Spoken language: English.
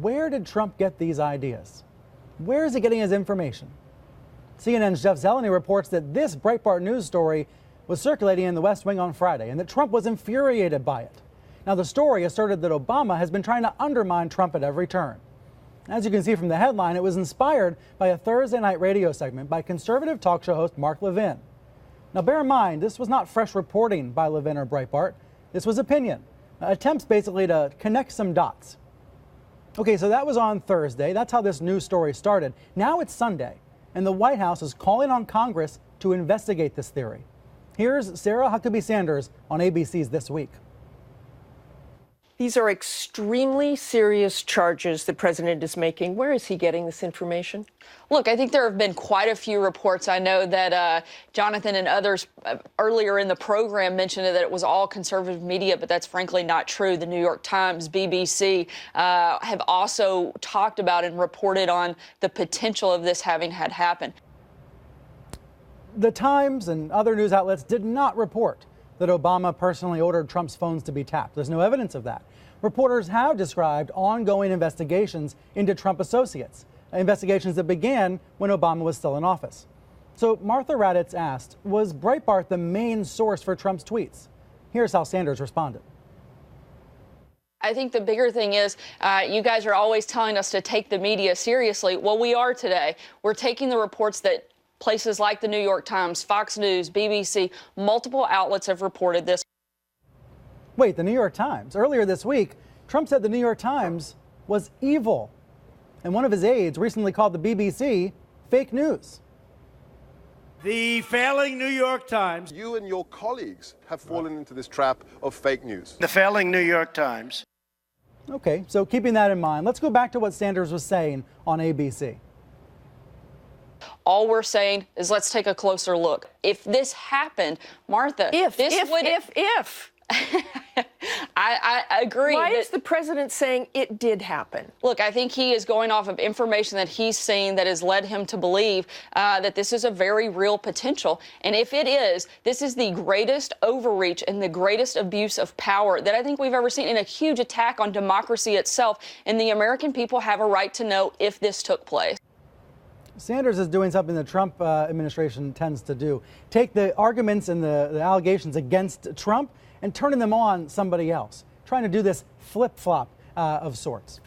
Where did Trump get these ideas? Where is he getting his information? CNN's Jeff Zeleny reports that this Breitbart News story was circulating in the West Wing on Friday and that Trump was infuriated by it. Now, the story asserted that Obama has been trying to undermine Trump at every turn. As you can see from the headline, it was inspired by a Thursday night radio segment by conservative talk show host Mark Levin. Now, bear in mind, this was not fresh reporting by Levin or Breitbart. This was opinion, attempts basically to connect some dots. Okay, so that was on Thursday. That's how this news story started. Now it's Sunday, and the White House is calling on Congress to investigate this theory. Here's Sarah Huckabee Sanders on ABC's This Week. These are extremely serious charges the president is making. Where is he getting this information? Look, I think there have been quite a few reports. I know that Jonathan and others earlier in the program mentioned that it was all conservative media, but that's frankly not true. The New York Times, BBC have also talked about and reported on the potential of this having had happened. The Times and other news outlets did not report that Obama personally ordered Trump's phones to be tapped. There's no evidence of that. Reporters have described ongoing investigations into Trump associates, investigations that began when Obama was still in office. So Martha Raddatz asked, was Breitbart the main source for Trump's tweets? Here's how Sanders responded. I think the bigger thing is you guys are always telling us to take the media seriously. Well, we are today. We're taking the reports that places like the New York Times, Fox News, BBC, multiple outlets have reported this. Wait, the New York Times. Earlier this week, Trump said the New York Times was evil. And one of his aides recently called the BBC fake news. The failing New York Times. You and your colleagues have fallen into this trap of fake news. The failing New York Times. Okay, so keeping that in mind, let's go back to what Sanders was saying on ABC. All we're saying is let's take a closer look. If this happened, Martha, If. I agree. Why is the president saying it did happen? Look, I think he is going off of information that he's seen that has led him to believe that this is a very real potential. And if it is, this is the greatest overreach and the greatest abuse of power that I think we've ever seen, and a huge attack on democracy itself. And the American people have a right to know if this took place. Sanders is doing something the Trump administration tends to do. Take the arguments and the allegations against Trump and turning them on somebody else. Trying to do this flip-flop of sorts.